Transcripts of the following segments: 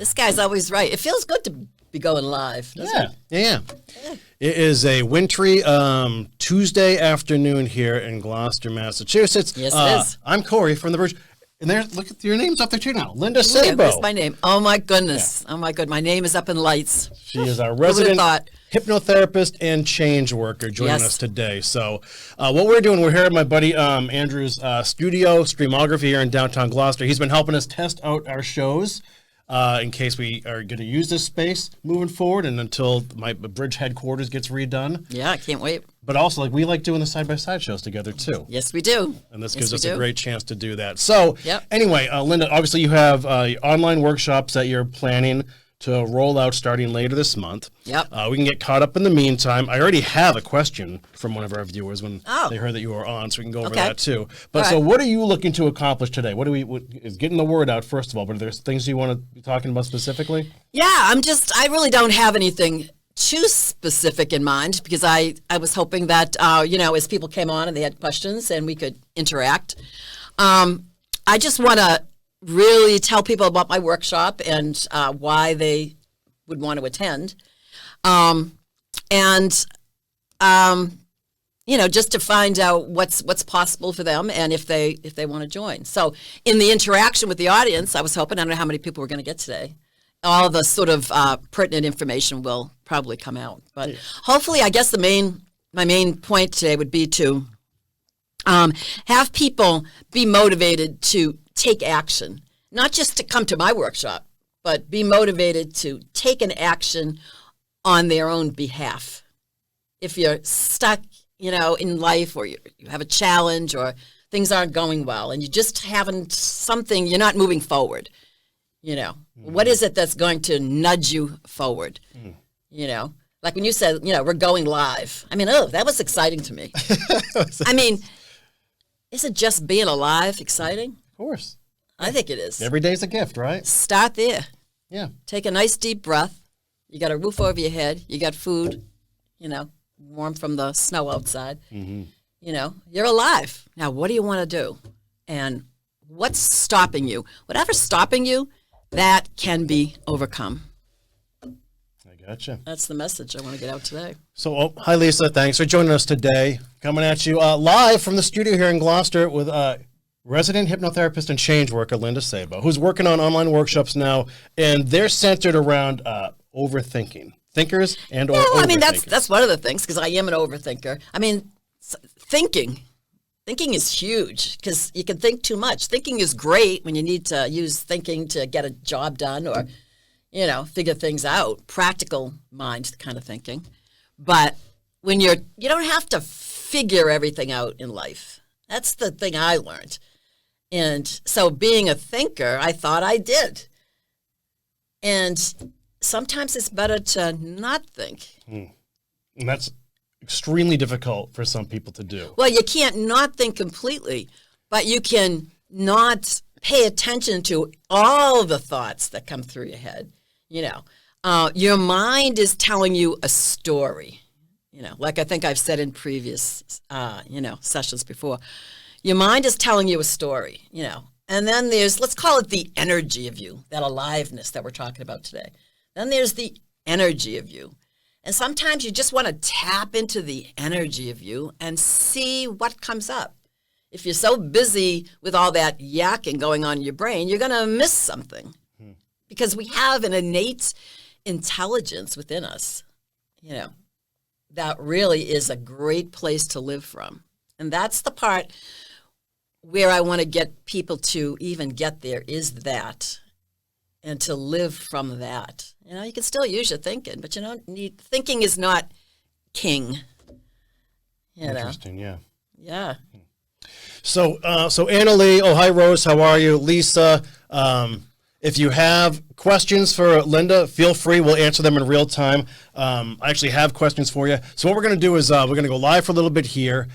This guy's always right. It feels good to be going live, doesn't it? Yeah. It is a wintry Tuesday afternoon here in Gloucester, Massachusetts. Yes, it is. I'm Corey from the Bridge. And there's, look at your name's up there too now. Linda Szabo. Yeah, there's my name. Oh, my goodness. Yeah. Oh, my God. My name is up in lights. She is our resident hypnotherapist and change worker joining us today. So what we're doing, we're here at my buddy Andrew's studio, Streamography here in downtown Gloucester. He's been helping us test out our shows in case we are going to use this space moving forward and until my Bridge headquarters gets redone. Yeah, I can't wait. But also, we like doing the side-by-side shows together, too. Yes, we do. And this gives us a great chance to do that. So, anyway, Linda, obviously you have online workshops that you're planning to roll out starting later this month. Yep. We can get caught up in the meantime. I already have a question from one of our viewers when they heard that you were on, so we can go over that, too. But so what are you looking to accomplish today? What is getting the word out, first of all, but are there things you want to be talking about specifically? Yeah, I really don't have anything too specific in mind because I was hoping that, as people came on and they had questions and we could interact. I just want to really tell people about my workshop and why they would want to attend. Just to find out what's possible for them and if they want to join. So in the interaction with the audience, I was hoping, I don't know how many people we're going to get today, all the sort of pertinent information will probably come out. But hopefully, I guess my main point today would be to have people be motivated to take action, not just to come to my workshop, but be motivated to take an action on their own behalf. If you're stuck, in life or you have a challenge or things aren't going well and you just haven't something, you're not moving forward. What is it that's going to nudge you forward? Like when you said, we're going live. I mean, that was exciting to me. I mean, isn't just being alive exciting? Of course. I think it is. Every day's a gift, right? Start there. Yeah. Take a nice deep breath. You got a roof over your head. You got food, warm from the snow outside. Mm-hmm. You're alive. Now, what do you want to do? And what's stopping you? Whatever's stopping you, that can be overcome. I gotcha. That's the message I want to get out today. So, hi, Lisa. Thanks for joining us today. Coming at you live from the studio here in Gloucester with resident hypnotherapist and change worker Linda Szabo, who's working on online workshops now, and they're centered around overthinking. Thinkers and or overthinkers. I mean, that's one of the things, because I am an overthinker. I mean, thinking is huge because you can think too much. Thinking is great when you need to use thinking to get a job done or, figure things out. Practical mind kind of thinking. But when you don't have to figure everything out in life. That's the thing I learned. And so being a thinker, I thought I did. And sometimes it's better to not think. And that's extremely difficult for some people to do. Well, you can't not think completely, but you can not pay attention to all the thoughts that come through your head. Your mind is telling you a story. Like I think I've said in previous, sessions before. Your mind is telling you a story, And then there's, let's call it the energy of you, that aliveness that we're talking about today. Then there's the energy of you. And sometimes you just want to tap into the energy of you and see what comes up. If you're so busy with all that yakking going on in your brain, you're going to miss something. Because we have an innate intelligence within us, that really is a great place to live from. And that's the part where I want to get people to even get there, is that, and to live from that. You can still use your thinking, but you don't need, thinking is not king. Interesting, yeah. Yeah. So Anna Lee, hi Rose, how are you? Lisa, if you have questions for Linda, feel free. We'll answer them in real time. I actually have questions for you. So what we're going to do is we're going to go live for a little bit here,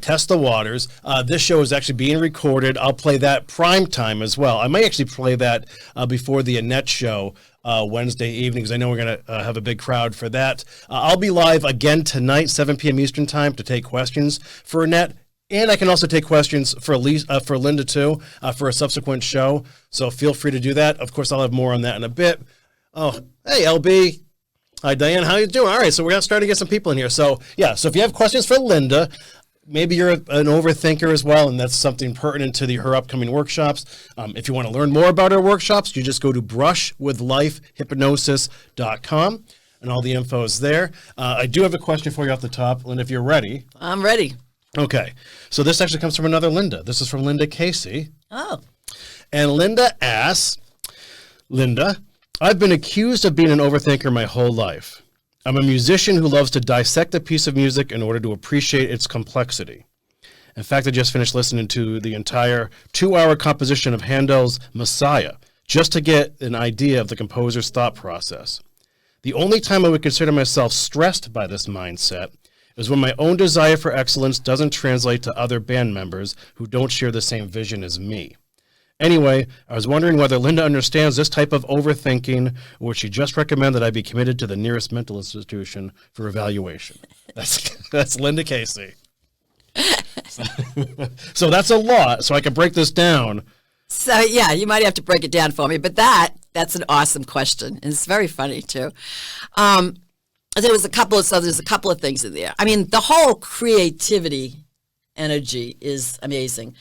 test the waters. This show is actually being recorded. I'll play that prime time as well. I may actually play that before the Annette show Wednesday evening, because I know we're going to have a big crowd for that. I'll be live again tonight, 7 p.m. Eastern time, to take questions for Annette. And I can also take questions for Linda too, for a subsequent show. So feel free to do that. Of course, I'll have more on that in a bit. Oh, hey, LB. Hi, Diane. How you doing? All right, so we're starting to get some people in here. So yeah, so if you have questions for Linda, maybe you're an overthinker as well, and that's something pertinent to her upcoming workshops. If you want to learn more about her workshops, you just go to brushwithlifehypnosis.com, and all the info is there. I do have a question for you off the top, Linda, if you're ready. I'm ready. Okay, so this actually comes from another Linda. This is from Linda Casey. Oh. And Linda asks, Linda, I've been accused of being an overthinker my whole life. I'm a musician who loves to dissect a piece of music in order to appreciate its complexity. In fact, I just finished listening to the entire 2-hour composition of Handel's Messiah, just to get an idea of the composer's thought process. The only time I would consider myself stressed by this mindset is when my own desire for excellence doesn't translate to other band members who don't share the same vision as me. Anyway, I was wondering whether Linda understands this type of overthinking, or would she just recommend that I be committed to the nearest mental institution for evaluation? That's Linda Casey. So that's a lot, so I can break this down. So, yeah, you might have to break it down for me, but that's an awesome question, and it's very funny, too. There's a couple of things in there. I mean, the whole creativity energy is amazing.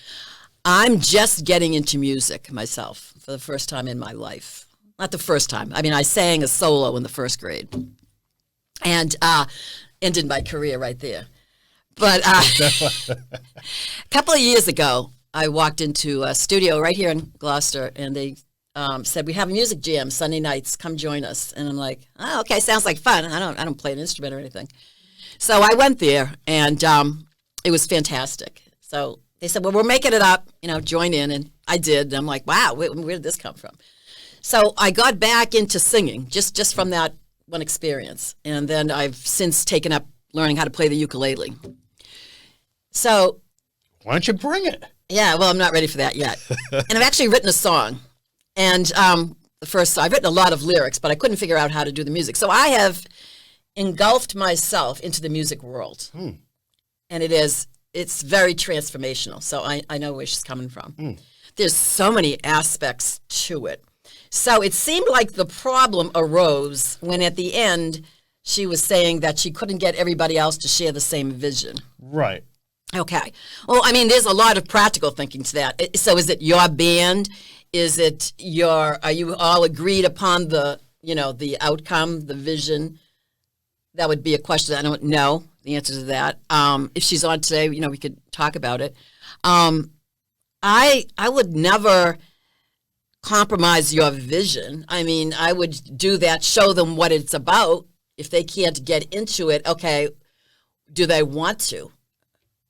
I'm just getting into music myself for the first time in my life. Not the first time. I mean, I sang a solo in the first grade and ended my career right there. But a couple of years ago, I walked into a studio right here in Gloucester, and they said, we have a music jam Sunday nights. Come join us. And I'm like, oh, okay, sounds like fun. I don't play an instrument or anything. So I went there, and it was fantastic. So they said, well, we're making it up, join in. And I did. And I'm like, wow, where did this come from? So I got back into singing just from that one experience. And then I've since taken up learning how to play the ukulele. So why don't you bring it? Yeah, well, I'm not ready for that yet. And I've actually written a song. And I've written a lot of lyrics, but I couldn't figure out how to do the music. So I have engulfed myself into the music world. And it's very transformational. So I know where she's coming from. There's so many aspects to it. So it seemed like the problem arose when at the end she was saying that she couldn't get everybody else to share the same vision. Right. Okay. Well, I mean, there's a lot of practical thinking to that. So is it your band? Are you all agreed upon the outcome, the vision? That would be a question. I don't know the answer to that. If she's on today, we could talk about it. I would never compromise your vision. I mean, I would do that, show them what it's about. If they can't get into it, okay, do they want to?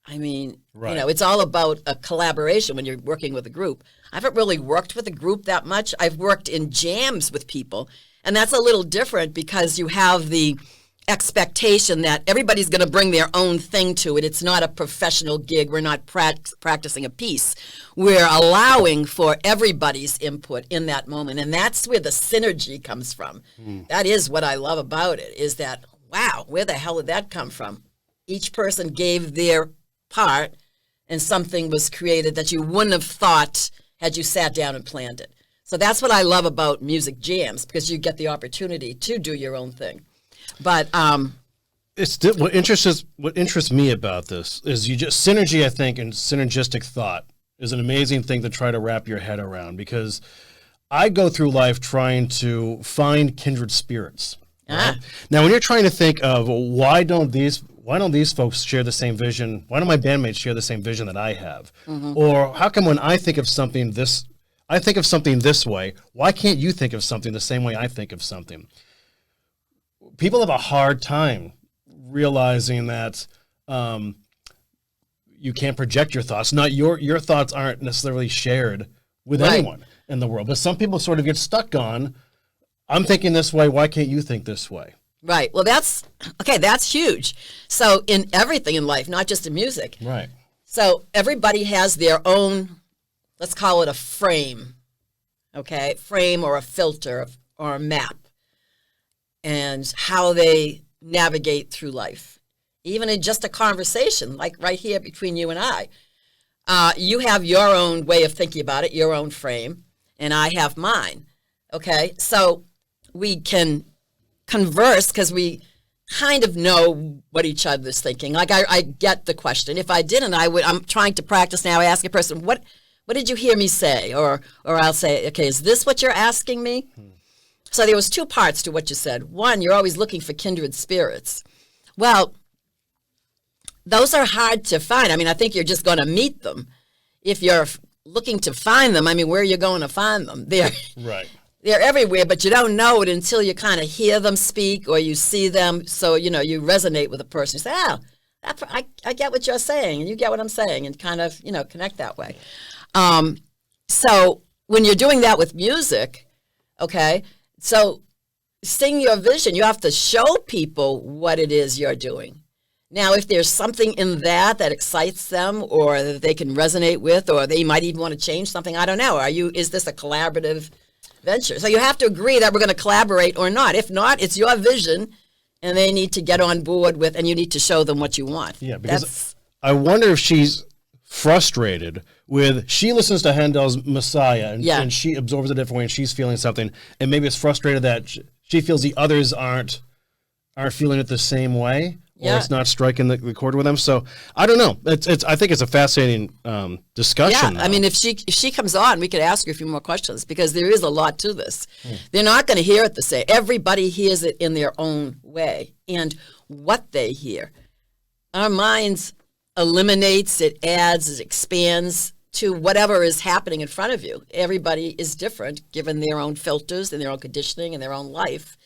I mean, right. It's all about a collaboration when you're working with a group. I haven't really worked with a group that much. I've worked in jams with people, and that's a little different because you have the expectation that everybody's going to bring their own thing to it. It's not a professional gig. We're not practicing a piece. We're allowing for everybody's input in that moment, and that's where the synergy comes from. That is what I love about it, is that, wow, where the hell did that come from? Each person gave their part, and something was created that you wouldn't have thought had you sat down and planned it. So that's what I love about music jams, because you get the opportunity to do your own thing. But what interests me about this is synergy, I think, and synergistic thought is an amazing thing to try to wrap your head around, because I go through life trying to find kindred spirits. Right? Now, when you're trying to think of why don't these folks share the same vision? Why don't my bandmates share the same vision that I have? Or how come when I think of something this way, why can't you think of something the same way I think of something? People have a hard time realizing that you can't project your thoughts. Not your thoughts aren't necessarily shared with anyone in the world, but some people sort of get stuck on, I'm thinking this way, why can't you think this way? Right. Well, that's huge. So in everything in life, not just in music. Right. So everybody has their own, let's call it a frame, okay? Frame or a filter or a map, and how they navigate through life. even in just a conversation, like right here between you and I. You have your own way of thinking about it, your own frame, and I have mine. Okay, so we can converse because we kind of know what each other's thinking. Like I get the question. If I didn't, I'm trying to practice now. I ask a person, what did you hear me say? Or I'll say, okay, is this what you're asking me? So there was two parts to what you said. One, you're always looking for kindred spirits. Well, those are hard to find. I mean, I think you're just going to meet them. If you're looking to find them, I mean, where are you going to find them? Right. They're everywhere, but you don't know it until you kind of hear them speak or you see them. So, you resonate with a person. You say, I get what you're saying, and you get what I'm saying, and kind of, connect that way. So when you're doing that with music, okay, so sing your vision. You have to show people what it is you're doing. Now, if there's something in that excites them or that they can resonate with, or they might even want to change something, I don't know. Is this a collaborative venture? So you have to agree that we're going to collaborate or not. If not, it's your vision, and they need to get on board with, and you need to show them what you want. Yeah, because I wonder if she's frustrated with, she listens to Handel's Messiah, and she absorbs it a different way, and she's feeling something, and maybe it's frustrated that she feels the others aren't feeling it the same way. Or it's not striking the chord with them. So I don't know. I think it's a fascinating discussion. Yeah, I mean, if she comes on, we could ask her a few more questions because there is a lot to this. They're not going to hear it the same. Everybody hears it in their own way, and what they hear. Our minds eliminates, it adds, it expands to whatever is happening in front of you. Everybody is different given their own filters and their own conditioning and their own life.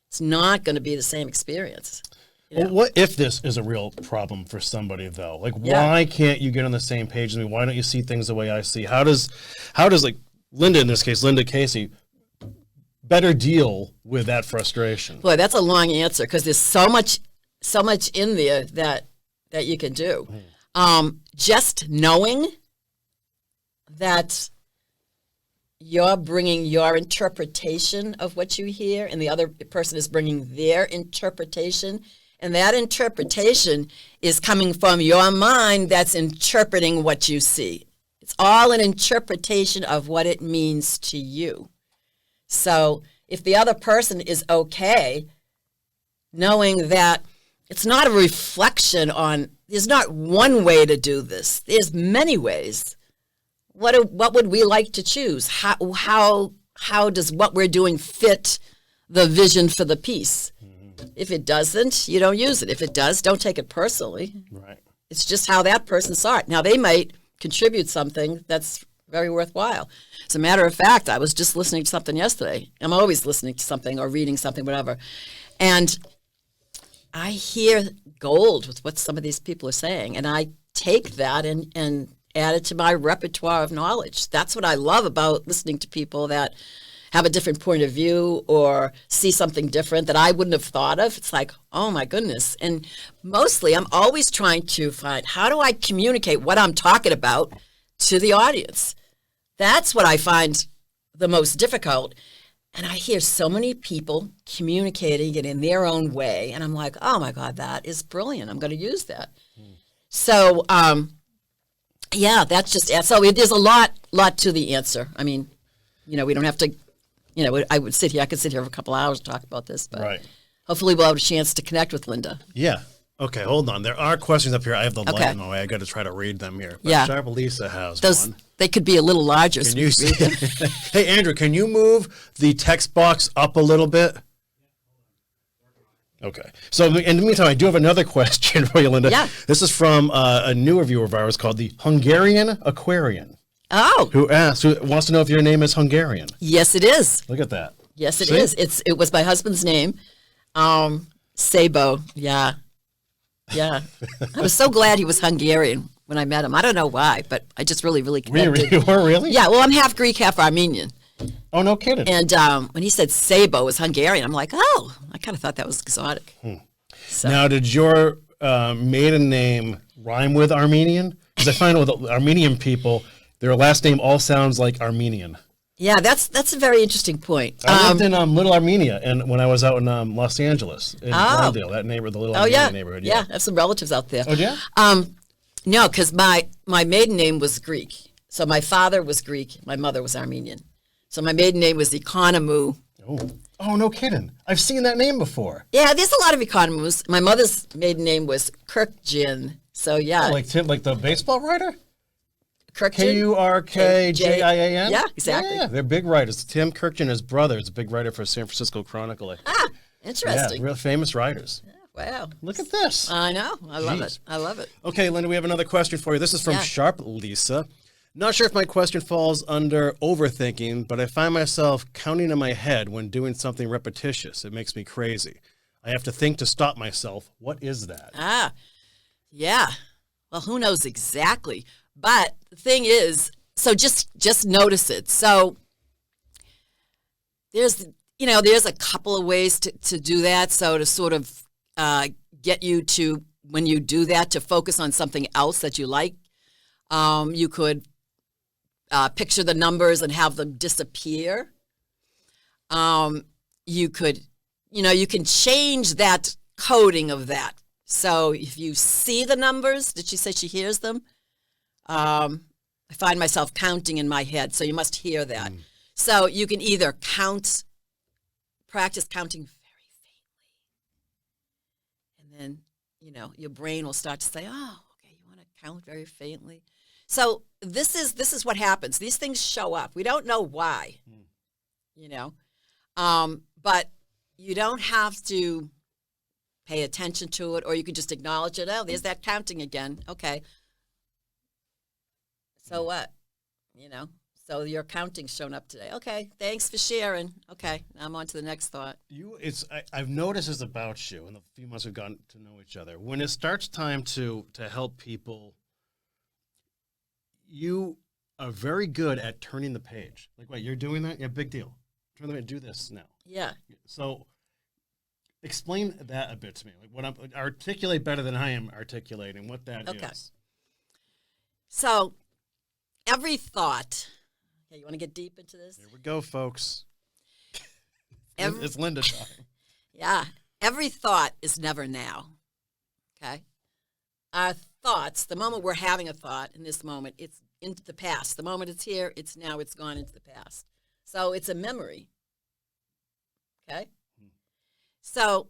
It's not going to be the same experience. Well, what if this is a real problem for somebody though? Like, why can't you get on the same page as me? Why don't you see things the way I see? How does like Linda, in this case, Linda Casey, better deal with that frustration? Boy, that's a long answer because there's so much in there that you can do. Just knowing that you're bringing your interpretation of what you hear, and the other person is bringing their interpretation. And that interpretation is coming from your mind that's interpreting what you see. It's all an interpretation of what it means to you. So if the other person is okay, knowing that it's not a reflection on, there's not one way to do this. There's many ways. What would we like to choose? How does what we're doing fit the vision for the piece? If it doesn't, you don't use it. If it does, don't take it personally. Right. It's just how that person saw it. Now, they might contribute something that's very worthwhile. As a matter of fact, I was just listening to something yesterday. I'm always listening to something or reading something, whatever. And I hear gold with what some of these people are saying. And I take that and add it to my repertoire of knowledge. That's what I love about listening to people that have a different point of view or see something different that I wouldn't have thought of. It's like, oh my goodness. And mostly I'm always trying to find, how do I communicate what I'm talking about to the audience? That's what I find the most difficult. And I hear so many people communicating it in their own way. And I'm like, oh my God, that is brilliant. I'm going to use that. So, yeah, that's just, so there's a lot to the answer. I mean, we don't have to, I could sit here for a couple hours to talk about this, but hopefully we'll have a chance to connect with Linda. Yeah. Okay, hold on. There are questions up here. I have the light in my way. I got to try to read them here. But Sharp Lisa has one. They could be a little larger. Can you see? Hey, Andrew, can you move the text box up a little bit? Okay. So in the meantime, I do have another question for you, Linda. Yeah. This is from a newer viewer of ours called the Hungarian Aquarian. Oh. Who wants to know if your name is Hungarian. Yes, it is. Look at that. Yes, it is. It was my husband's name. Szabo. Yeah. Yeah. I was so glad he was Hungarian when I met him. I don't know why, but I just really, really connected. You were really? Yeah, well, I'm half Greek, half Armenian. Oh, no kidding. And when he said Szabo was Hungarian, I'm like, oh, I kind of thought that was exotic. So. Now, did your maiden name rhyme with Armenian? Because I find with Armenian people, their last name all sounds like Armenian. Yeah, that's a very interesting point. I lived in Little Armenia, and when I was out in Los Angeles, in Glendale, that neighborhood, the Little Armenia neighborhood. Yeah, I have some relatives out there. Oh, yeah? No, because my maiden name was Greek. So my father was Greek, my mother was Armenian. So my maiden name was Economou. Oh, no kidding. I've seen that name before. Yeah, there's a lot of Economous. My mother's maiden name was Kirkjian. So yeah. Oh, like Tim, like the baseball writer? Kirkjian. Kurkjian? Yeah, exactly. Yeah, they're big writers. Tim Kurkjian, his brother, is a big writer for San Francisco Chronicle. Interesting. Yeah, real famous writers. Wow. Look at this. I know. I love it. I love it. Okay, Linda, we have another question for you. This is from Sharp Lisa. Not sure if my question falls under overthinking, but I find myself counting in my head when doing something repetitious. It makes me crazy. I have to think to stop myself. What is that? Yeah. Well, who knows exactly? But the thing is, so just notice it. So there's a couple of ways to do that. So to sort of get you to, when you do that, to focus on something else that you like. You could picture the numbers and have them disappear. You could, you can change that coding of that. So if you see the numbers, did she say she hears them? I find myself counting in my head, so you must hear that. So you can either practice counting very faintly, and then, your brain will start to say, oh, okay, you want to count very faintly. So this is what happens. These things show up. We don't know why, but you don't have to pay attention to it, or you can just acknowledge it. Oh, there's that counting again. Okay. So what? So your counting's shown up today. Okay, thanks for sharing. Okay, now I'm on to the next thought. I've noticed this about you in the few months we've gotten to know each other. When it starts time to help people, you are very good at turning the page. Like, wait, you're doing that? Yeah, big deal. Turn the page, do this now. Yeah. So explain that a bit to me. Like, articulate better than I am articulating what that is. So every thought. Okay, you want to get deep into this? Here we go, folks. It's Linda talking. Yeah. Every thought is never now. Okay? Our thoughts, the moment we're having a thought in this moment, it's into the past. The moment it's here, it's now, it's gone into the past. So it's a memory. Okay? So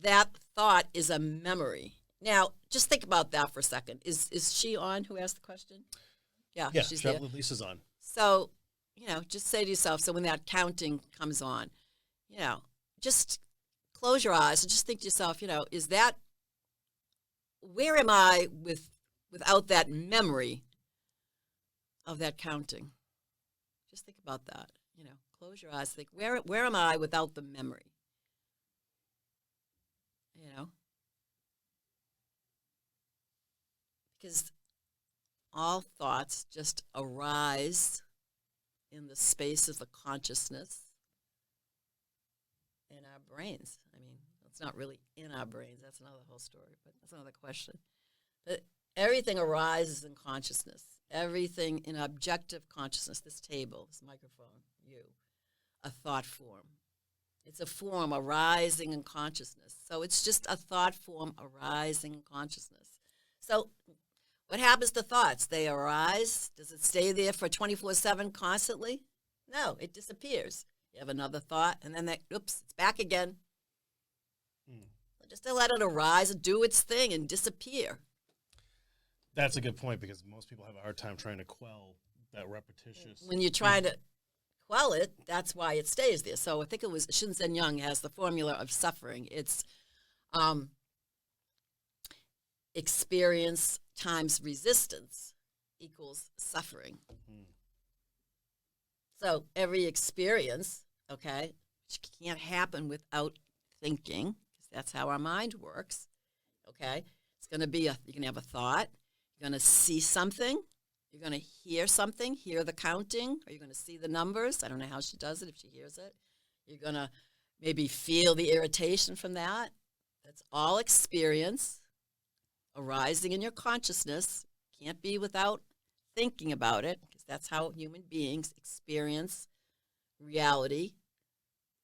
that thought is a memory. Now, just think about that for a second. Is she on who asked the question? Yeah, she's there. Lisa's on. So, just say to yourself, so when that counting comes on, just close your eyes and just think to yourself, where am I without that memory of that counting? Just think about that. Close your eyes. Think, where am I without the memory? Because all thoughts just arise in the space of the consciousness in our brains. I mean, it's not really in our brains. That's another whole story, but that's another question. But everything arises in consciousness. Everything in objective consciousness, this table, this microphone, you, a thought form. It's a form arising in consciousness. So it's just a thought form arising in consciousness. So what happens to thoughts? They arise. Does it stay there for 24/7 constantly? No, it disappears. You have another thought, and then it's back again. Just to let it arise and do its thing and disappear. That's a good point, because most people have a hard time trying to quell that repetitious. When you're trying to quell it, that's why it stays there. So I think it was Shinzen Young has the formula of suffering. It's experience times resistance equals suffering. So every experience, which can't happen without thinking, because that's how our mind works, it's going to be you're going to have a thought, you're going to see something, you're going to hear something, hear the counting, or you're going to see the numbers. I don't know how she does it, if she hears it. You're going to maybe feel the irritation from that. That's all experience arising in your consciousness. Can't be without thinking about it, because that's how human beings experience reality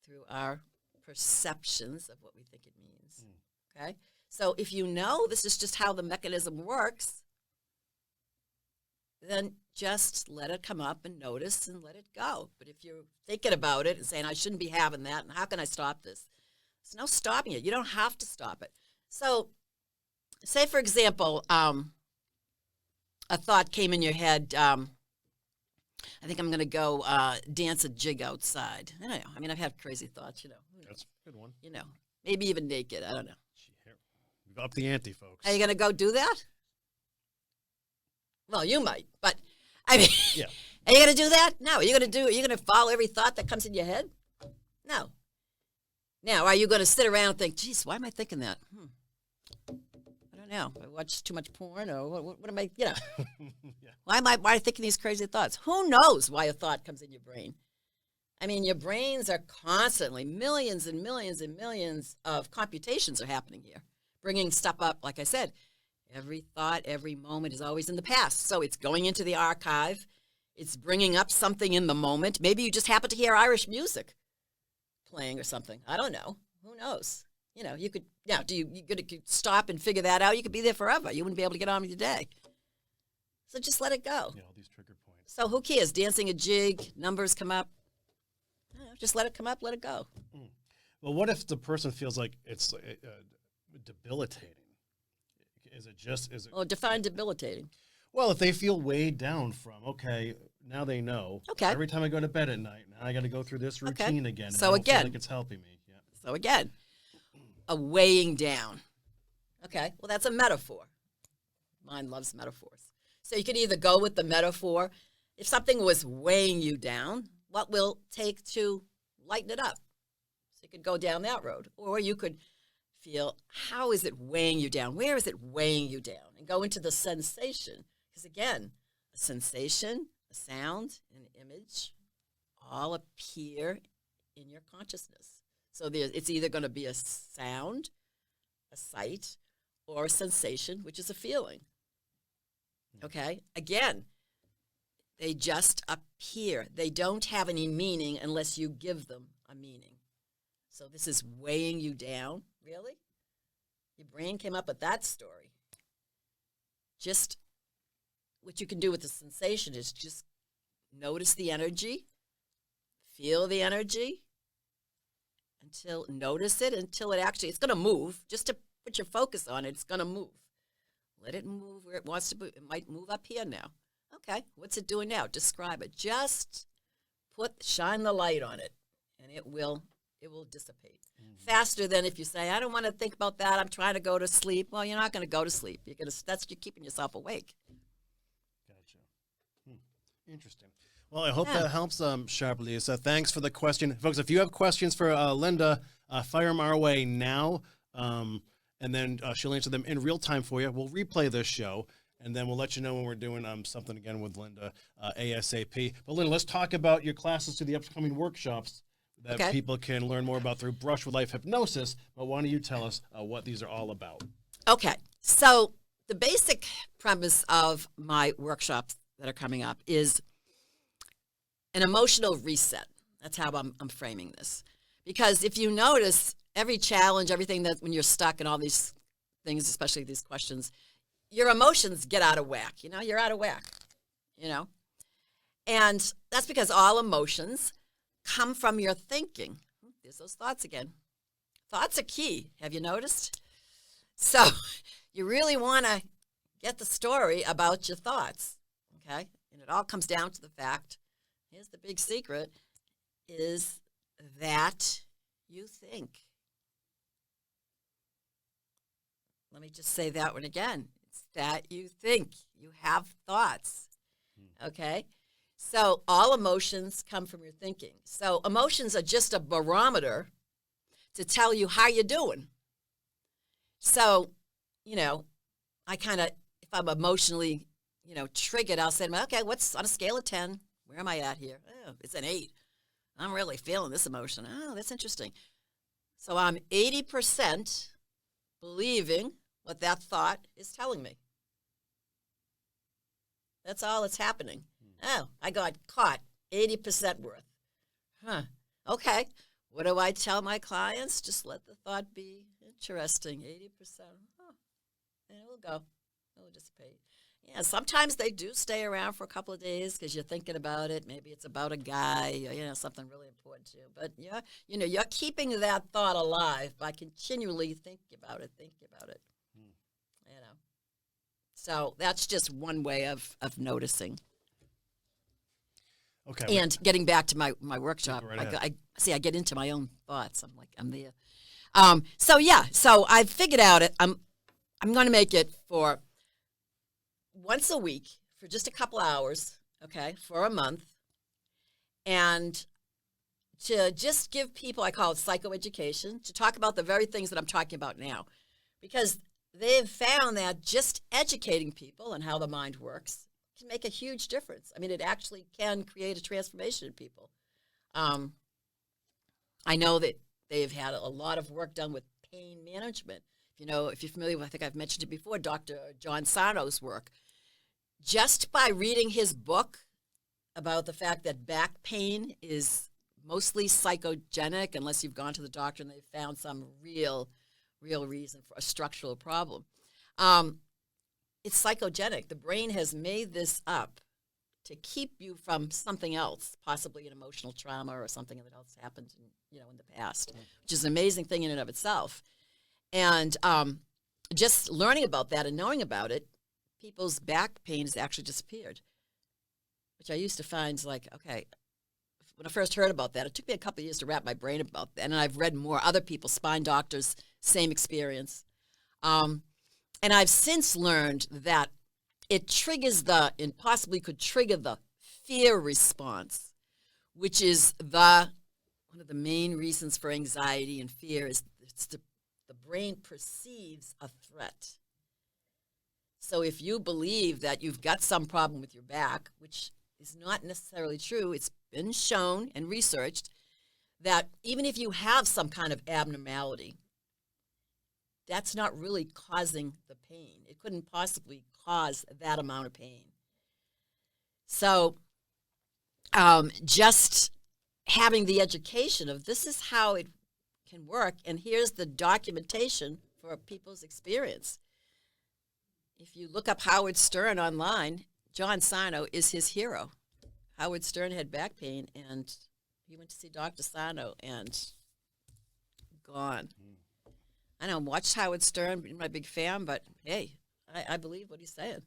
through our perceptions of what we think it means. Okay? So if you know this is just how the mechanism works, then just let it come up and notice and let it go. But if you're thinking about it and saying, I shouldn't be having that, and how can I stop this? There's no stopping it. You don't have to stop it. So say, for example, a thought came in your head, I think I'm going to go dance a jig outside. I don't know. I mean, I've had crazy thoughts, That's a good one. Maybe even naked. I don't know. Up the ante, folks. Are you going to go do that? Well, you might, but I mean, yeah. Are you going to do that? No. Are you going to follow every thought that comes in your head? No. Now, are you going to sit around and think, geez, why am I thinking that? I don't know. I watch too much porn, or what am I, yeah. Why am I thinking these crazy thoughts? Who knows why a thought comes in your brain? I mean, your brains are constantly, millions and millions and millions of computations are happening here, bringing stuff up, like I said. Every thought, every moment is always in the past. So it's going into the archive. It's bringing up something in the moment. Maybe you just happen to hear Irish music playing or something. I don't know. Who knows? You could, you could stop and figure that out. You could be there forever. You wouldn't be able to get on with your day. So just let it go. Yeah, all these trigger points. So who cares? Dancing a jig, numbers come up. Just let it come up, let it go. Well, what if the person feels like it's debilitating? Is it? Well, define debilitating. Well, if they feel weighed down from, okay, now they know. Okay. Every time I go to bed at night, now I got to go through this routine again. So I don't again, feel like it's helping me. Yeah. So again, a weighing down. Okay, well, that's a metaphor. Mine loves metaphors. So you could either go with the metaphor. If something was weighing you down, what will it take to lighten it up? So you could go down that road. Or you could feel, how is it weighing you down? Where is it weighing you down? And go into the sensation. Because again, a sensation, a sound, an image all appear in your consciousness. So it's either going to be a sound, a sight, or a sensation, which is a feeling. Okay? Again, they just appear. They don't have any meaning unless you give them a meaning. So this is weighing you down. Really? Your brain came up with that story. Just what you can do with the sensation is just notice the energy, feel the energy, notice it until it's going to move. Just to put your focus on it, it's going to move. Let it move where it wants to move. It might move up here now. Okay, what's it doing now? Describe it. Just shine the light on it, and it will dissipate. Faster than if you say, I don't want to think about that. I'm trying to go to sleep. Well, you're not going to go to sleep. You're keeping yourself awake. Gotcha. Interesting. Well, I hope that helps, Sharply. So thanks for the question. Folks, if you have questions for Linda, fire them our way now, and then she'll answer them in real time for you. We'll replay this show, and then we'll let you know when we're doing something again with Linda ASAP. But Linda, let's talk about your classes to the upcoming workshops that people can learn more about through Brush with Life Hypnosis. But why don't you tell us what these are all about? Okay. So the basic premise of my workshops that are coming up is an emotional reset. That's how I'm framing this. Because if you notice, every challenge, everything that when you're stuck and all these things, especially these questions, your emotions get out of whack. You're out of whack, And that's because all emotions come from your thinking. There's those thoughts again. Thoughts are key. Have you noticed? So you really want to get the story about your thoughts, okay? And it all comes down to the fact, here's the big secret, is that you think. Let me just say that one again. It's that you think. You have thoughts, okay? So all emotions come from your thinking. So emotions are just a barometer to tell you how you're doing. So, I kind of, if I'm emotionally, triggered, I'll say, okay, what's on a scale of 10? Where am I at here? Oh, it's an 8. I'm really feeling this emotion. Oh, that's interesting. So I'm 80% believing what that thought is telling me. That's all that's happening. Oh, I got caught 80% worth. Huh. Okay. What do I tell my clients? Just let the thought be interesting. 80%. Huh. And it will go. It will dissipate. Yeah, sometimes they do stay around for a couple of days because you're thinking about it. Maybe it's about a guy, or, something really important to you. But yeah, you're keeping that thought alive by continually thinking about it. You know. So that's just one way of noticing. Okay. And getting back to my workshop, Right I get into my own thoughts. I'm like, I'm there. So I figured out it. I'm going to make it for once a week for just a couple hours, okay, for a month, and to just give people, I call it psychoeducation, to talk about the very things that I'm talking about now, because they've found that just educating people on how the mind works can make a huge difference. I mean, it actually can create a transformation in people. I know that they've had a lot of work done with pain management. If you're familiar with, I think I've mentioned it before, Dr. John Sarno's work. Just by reading his book about the fact that back pain is mostly psychogenic, unless you've gone to the doctor and they've found some real reason for a structural problem. It's psychogenic. The brain has made this up to keep you from something else, possibly an emotional trauma or something that else happened in the past, which is an amazing thing in and of itself. And just learning about that and knowing about it, people's back pain has actually disappeared, which I used to find like, okay, when I first heard about that, it took me a couple of years to wrap my brain about that. And I've read more other people, spine doctors, same experience. And I've since learned that it triggers and possibly could trigger the fear response, which is one of the main reasons for anxiety and fear is the brain perceives a threat. So if you believe that you've got some problem with your back, which is not necessarily true, it's been shown and researched that even if you have some kind of abnormality, that's not really causing the pain. It couldn't possibly cause that amount of pain. So just having the education of this is how it can work, and here's the documentation for people's experience. If you look up Howard Stern online, John Sarno is his hero. Howard Stern had back pain, and he went to see Dr. Sarno, and gone. I don't watch Howard Stern, I'm not a big fan, but hey, I believe what he's saying.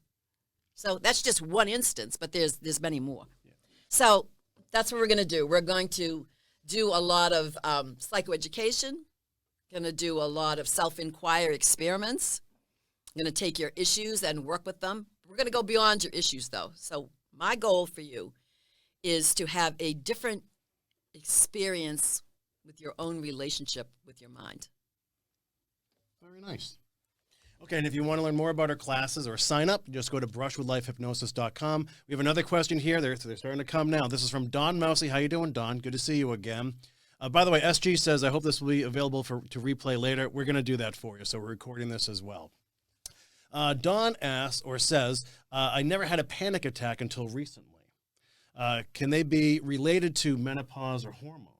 So that's just one instance, but there's many more. Yeah. So that's what we're going to do. We're going to do a lot of psychoeducation, going to do a lot of self-inquiry experiments, going to take your issues and work with them. We're going to go beyond your issues, though. So my goal for you is to have a different experience with your own relationship with your mind. Very nice. Okay, and if you want to learn more about our classes or sign up, just go to brushwithlifehypnosis.com. We have another question here. They're starting to come now. This is from Don Mousy. How you doing, Don? Good to see you again. By the way, SG says, I hope this will be available to replay later. We're going to do that for you, so we're recording this as well. Don asks or says, I never had a panic attack until recently. Can they be related to menopause or hormones?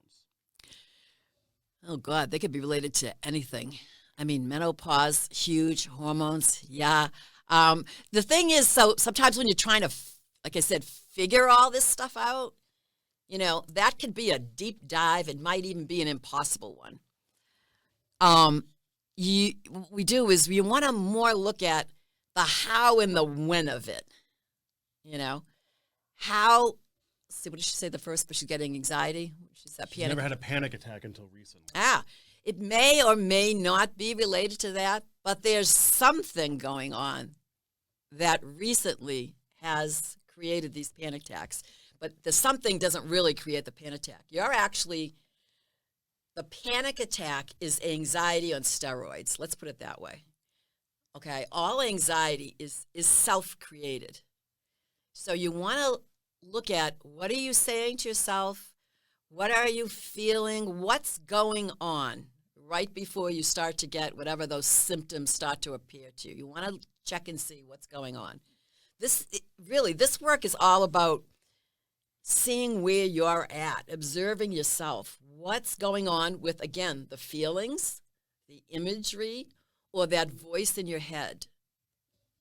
Oh, God, they could be related to anything. I mean, menopause, huge, hormones, yeah. The thing is, so sometimes when you're trying to, like I said, figure all this stuff out, that could be a deep dive. It might even be an impossible one. What we do is we want to more look at the how and the when of it. How, see, what did she say the first, but she's getting anxiety? She said She's never had a panic attack until recently. It may or may not be related to that, but there's something going on that recently has created these panic attacks. But the something doesn't really create the panic attack. The panic attack is anxiety on steroids. Let's put it that way. Okay, all anxiety is self-created. So you want to look at what are you saying to yourself? What are you feeling? What's going on right before you start to get whatever those symptoms start to appear to you? You want to check and see what's going on. This work is all about seeing where you're at, observing yourself. What's going on with, again, the feelings, the imagery, or that voice in your head?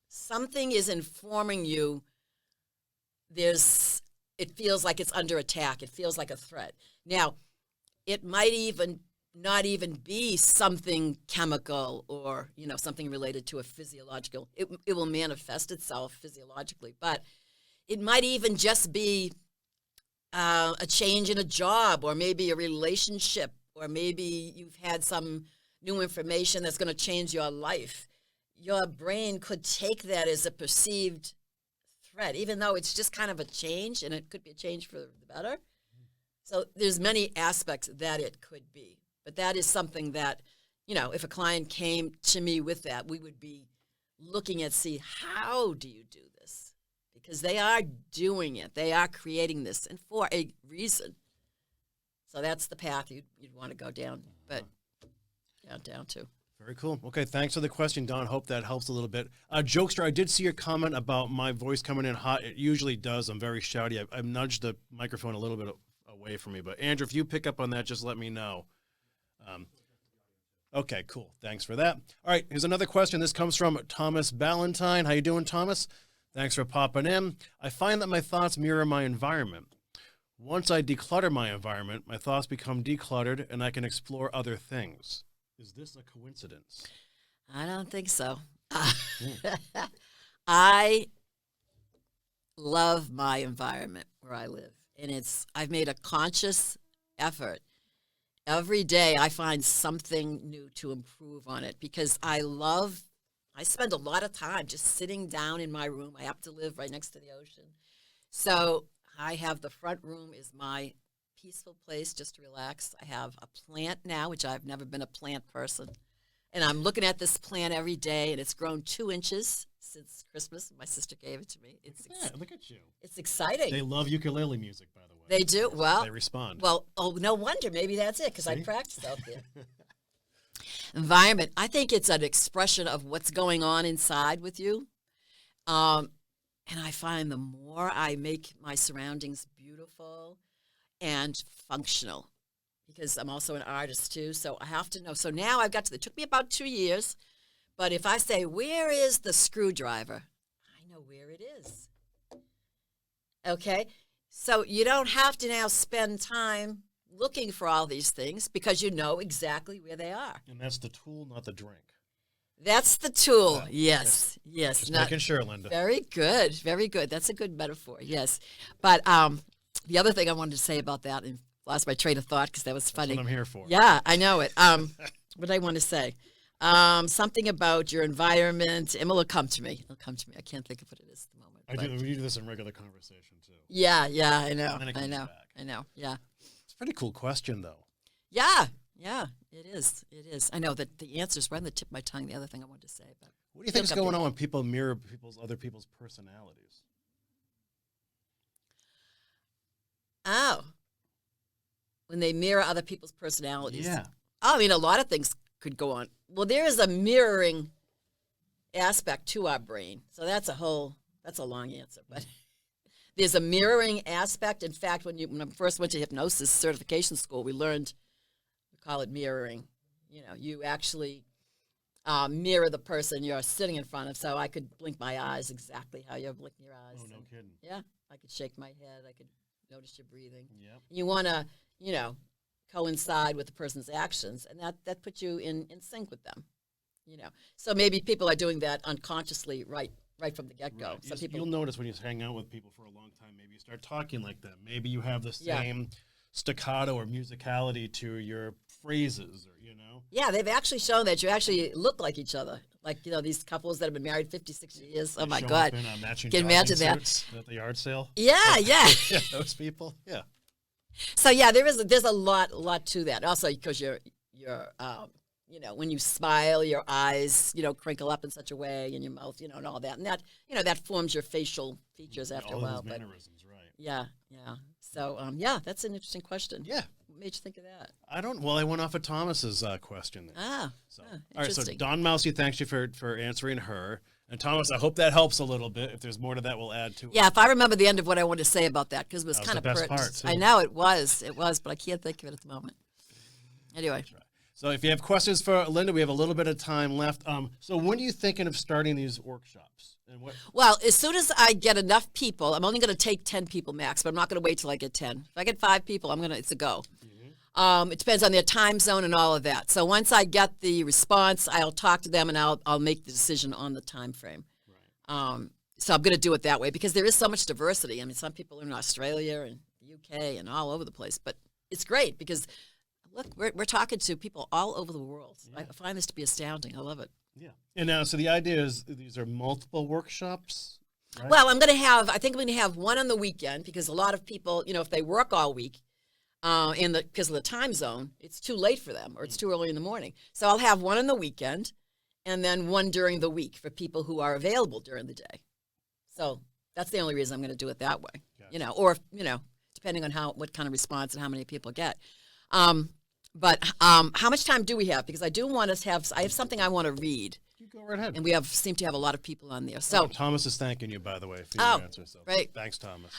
Something is informing you. It feels like it's under attack. It feels like a threat. Now, it might even not even be something chemical or, something related to a physiological. It will manifest itself physiologically, but it might even just be a change in a job, or maybe a relationship, or maybe you've had some new information that's going to change your life. Your brain could take that as a perceived threat, even though it's just kind of a change, and it could be a change for the better. So there's many aspects that it could be. But that is something that, if a client came to me with that, we would be looking at, how do you do this? Because they are doing it. They are creating this, and for a reason. So that's the path you'd want to go down, but down to. Very cool. Okay, thanks for the question, Don. Hope that helps a little bit. Jokester, I did see your comment about my voice coming in hot. It usually does. I'm very shouty. I've nudged the microphone a little bit away from me. But, Andrew, if you pick up on that, just let me know. Okay, cool. Thanks for that. All right, here's another question. This comes from Thomas Ballantyne. How you doing, Thomas? Thanks for popping in. I find that my thoughts mirror my environment. Once I declutter my environment, my thoughts become decluttered, and I can explore other things. Is this a coincidence? I don't think so. I love my environment where I live, and I've made a conscious effort. Every day I find something new to improve on it, because I spend a lot of time just sitting down in my room. I happen to live right next to the ocean. So I have the front room is my peaceful place just to relax. I have a plant now, which I've never been a plant person. And I'm looking at this plant every day, and it's grown 2 inches since Christmas. My sister gave it to me. Look at you. It's exciting. They love ukulele music, by the way. They do? Well, they respond. Well, no wonder. Maybe that's it, because I practice out there. Environment. I think it's an expression of what's going on inside with you. And I find the more I make my surroundings beautiful and functional, because I'm also an artist too, so I have to know. So now it took me about 2 years, but if I say, where is the screwdriver? I know where it is. Okay? So you don't have to now spend time looking for all these things, because you know exactly where they are. And that's the tool, not the drink. That's the tool. Yes. Just making sure, Linda. Very good. Very good. That's a good metaphor. Yes. But the other thing I wanted to say about that, and lost my train of thought because that was funny. That's what I'm here for. Yeah, I know it. What did I want to say? Something about your environment. It'll come to me. I can't think of what it is at the moment. We do this in regular conversation too. Yeah, I know. I know. Yeah. It's a pretty cool question, though. Yeah, it is. I know that the answer's right on the tip of my tongue. The other thing I wanted to say, but what do you think is going on when people mirror other people's personalities? Oh, when they mirror other people's personalities. Yeah. I mean, a lot of things could go on. Well, there is a mirroring aspect to our brain. So that's a long answer, but there's a mirroring aspect. In fact, when I first went to hypnosis certification school, we call it mirroring. You actually mirror the person you're sitting in front of. So I could blink my eyes exactly how you're blinking your eyes. Oh, no kidding. Yeah, I could shake my head. I could notice your breathing. Yep. You want to, coincide with the person's actions, and that puts you in sync with them. So maybe people are doing that unconsciously right from the get-go. Right. Some people, you'll notice when you hang out with people for a long time, maybe you start talking like them. Maybe you have the same staccato or musicality to your phrases, or Yeah, they've actually shown that you actually look like each other. Like, these couples that have been married 50, 60 years. Oh, my God. Can you imagine that? At the yard sale? Yeah. Yeah, those people. Yeah. So, yeah, there's a lot to that. Also, because you're when you smile, your eyes, crinkle up in such a way, and your mouth, and all that. And that, that forms your facial features after a while. All those mannerisms, right. Yeah. So, that's an interesting question. Yeah. What made you think of that? I went off of Thomas's question there. All right, so Don Mousy, thanks you for answering her. And Thomas, I hope that helps a little bit. If there's more to that, we'll add to it. Yeah, if I remember the end of what I wanted to say about that, because it was That was kind the of best pertinent. part, too. I know it was, but I can't think of it at the moment. Anyway. So if you have questions for Linda, we have a little bit of time left. So when are you thinking of starting these workshops? And what? Well, as soon as I get enough people, I'm only going to take 10 people max, but I'm not going to wait till I get 10. If I get 5 people, it's a go. It depends on their time zone and all of that. So once I get the response, I'll talk to them and I'll make the decision on the time frame. Right. So I'm going to do it that way because there is so much diversity. I mean, some people are in Australia and the UK and all over the place, but it's great because look, we're talking to people all over the world. Yeah. I find this to be astounding. I love it. Yeah. And so the idea is these are multiple workshops, right? Well, I think I'm going to have one on the weekend because a lot of people, if they work all week, because of the time zone, it's too late for them or it's too early in the morning. So I'll have one on the weekend and then one during the week for people who are available during the day. So that's the only reason I'm going to do it that way, gotcha. Or depending on what kind of response and how many people get. But how much time do we have? Because I have something I want to read. You go right ahead. And we seem to have a lot of people on there. So Thomas is thanking you, by the way, for your answer. So right. Thanks, Thomas.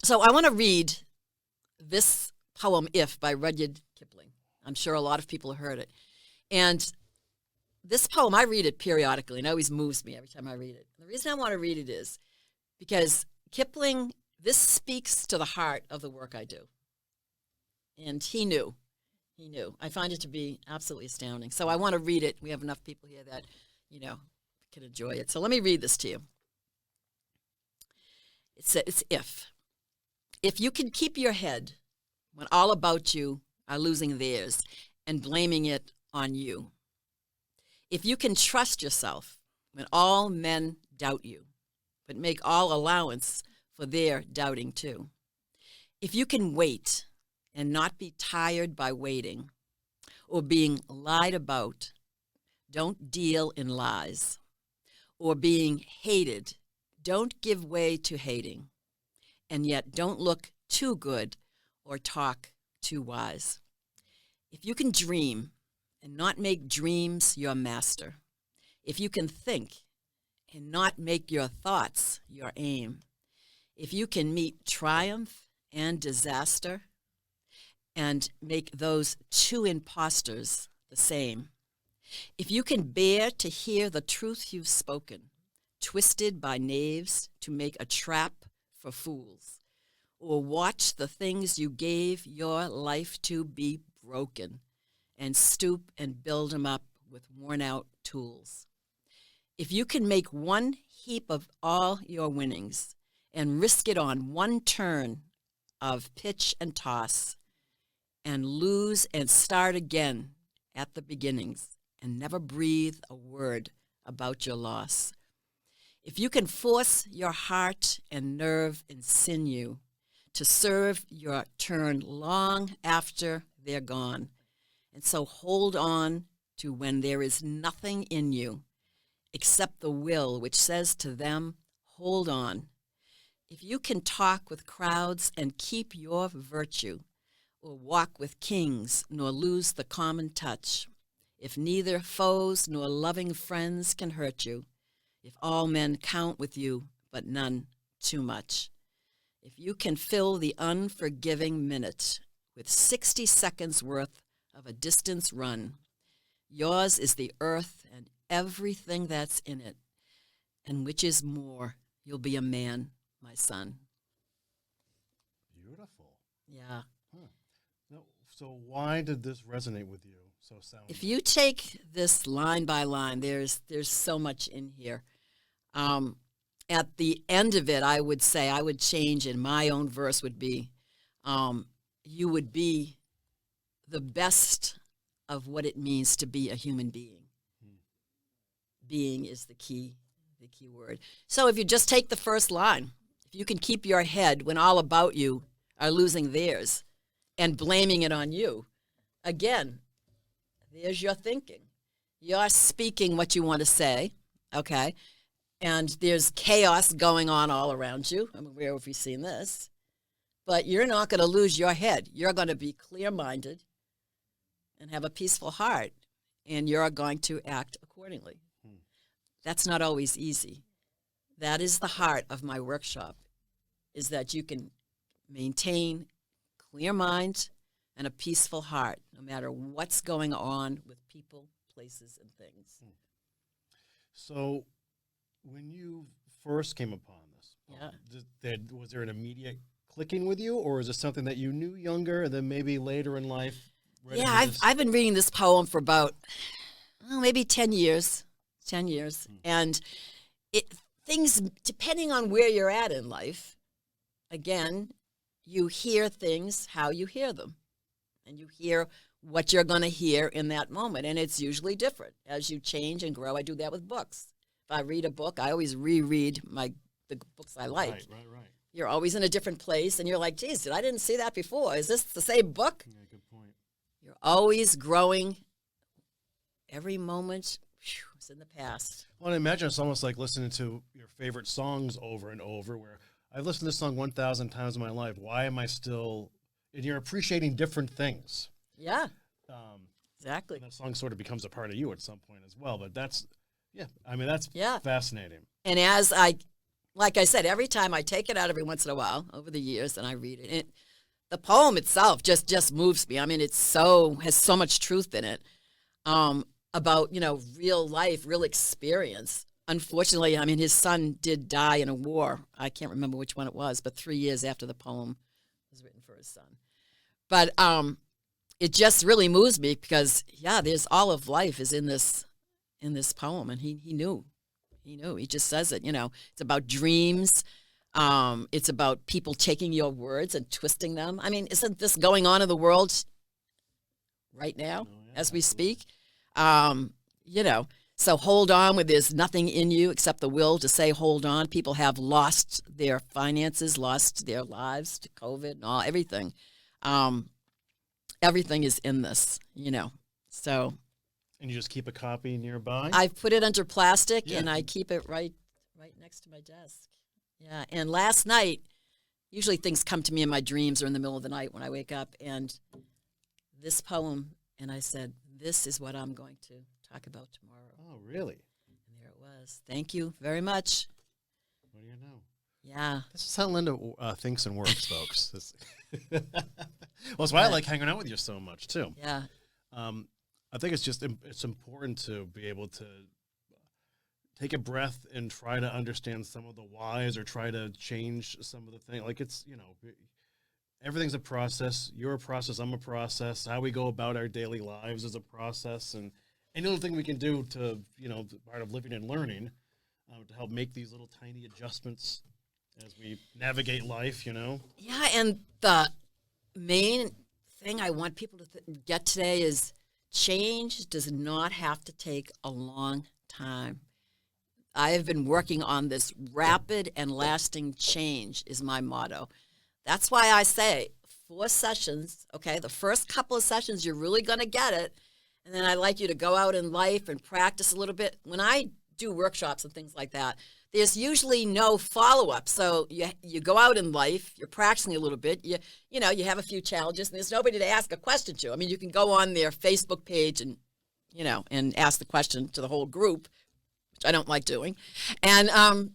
So I want to read this poem, If, by Rudyard Kipling. I'm sure a lot of people have heard it. And this poem, I read it periodically, and it always moves me every time I read it. The reason I want to read it is because Kipling, this speaks to the heart of the work I do. And he knew. I find it to be absolutely astounding. So I want to read it. We have enough people here that, can enjoy it. So let me read this to you. It's If. If you can keep your head when all about you are losing theirs and blaming it on you. If you can trust yourself when all men doubt you, but make all allowance for their doubting too. If you can wait and not be tired by waiting or being lied about, don't deal in lies. Or being hated, don't give way to hating. And yet don't look too good or talk too wise. If you can dream and not make dreams your master, if you can think and not make your thoughts your aim, if you can meet triumph and disaster and make those two impostors the same, if you can bear to hear the truth you've spoken, twisted by knaves to make a trap for fools, or watch the things you gave your life to be broken and stoop and build them up with worn-out tools. If you can make one heap of all your winnings and risk it on one turn of pitch and toss and lose and start again at the beginnings and never breathe a word about your loss. If you can force your heart and nerve and sinew to serve your turn long after they're gone, and so hold on to when there is nothing in you except the will which says to them, hold on. If you can talk with crowds and keep your virtue, or walk with kings nor lose the common touch, if neither foes nor loving friends can hurt you, if all men count with you, but none too much, if you can fill the unforgiving minute with 60 seconds worth of a distance run, yours is the earth and everything that's in it, and which is more, you'll be a man, my son. Beautiful. Yeah. Huh. So why did this resonate with you so soundly? If you take this line by line, there's so much in here. At the end of it, I would say, I would change, and my own verse would be, you would be the best of what it means to be a human being. Being is the key word. So if you just take the first line, if you can keep your head when all about you are losing theirs and blaming it on you, again, there's your thinking. You're speaking what you want to say, okay? And there's chaos going on all around you. I mean, where have we seen this? But you're not going to lose your head. You're going to be clear-minded and have a peaceful heart, and you're going to act accordingly. that's not always easy. That is the heart of my workshop, is that you can maintain clear mind and a peaceful heart, no matter what's going on with people, places, and things. So, when you first came upon this, Yeah. was there an immediate clicking with you, or is it something that you knew younger and then maybe later in life? Yeah, I've been reading this poem for about maybe 10 years. 10 years. And things, depending on where you're at in life, again, you hear things how you hear them. And you hear what you're going to hear in that moment. And it's usually different as you change and grow. I do that with books. If I read a book, I always reread the books I like. Right. You're always in a different place, and you're like, geez, I didn't see that before. Is this the same book? Yeah, good point. You're always growing. Every moment, it's in the past. Well, I imagine it's almost like listening to your favorite songs over and over, where I've listened to this song 1,000 times in my life. Why am I still... And you're appreciating different things. Yeah, exactly. That song sort of becomes a part of you at some point as well. But that's fascinating. And like I said, every time I take it out every once in a while over the years and I read it, the poem itself just moves me. I mean, has so much truth in it about, real life, real experience. Unfortunately, I mean, his son did die in a war. I can't remember which one it was, but 3 years after the poem was written for his son. But it just really moves me because, there's all of life is in this poem, and he knew. He just says it. It's about dreams. It's about people taking your words and twisting them. I mean, isn't this going on in the world right now as we speak? So hold on when there's nothing in you except the will to say hold on. People have lost their finances, lost their lives to COVID and everything. Everything is in this, so. And you just keep a copy nearby? I put it under plastic and I keep it right next to my desk. Yeah, and last night, usually things come to me in my dreams or in the middle of the night when I wake up, and this poem, and I said, this is what I'm going to talk about tomorrow. Oh, really? And there it was. Thank you very much. What do you know? Yeah. This is how Linda thinks and works, folks. Well, that's why I like hanging out with you so much, too. Yeah. I think it's important to be able to take a breath and try to understand some of the whys or try to change some of the things. Like everything's a process. You're a process. I'm a process. How we go about our daily lives is a process. And any little thing we can do to, part of living and learning to help make these little tiny adjustments as we navigate life, Yeah, and the main thing I want people to get today is change does not have to take a long time. I have been working on this rapid and lasting change is my motto. That's why I say 4 sessions, okay? The first couple of sessions, you're really going to get it. And then I'd like you to go out in life and practice a little bit. When I do workshops and things like that, there's usually no follow-up. So you go out in life, you're practicing a little bit, you have a few challenges, and there's nobody to ask a question to. I mean, you can go on their Facebook page and, and ask the question to the whole group, which I don't like doing. And I'm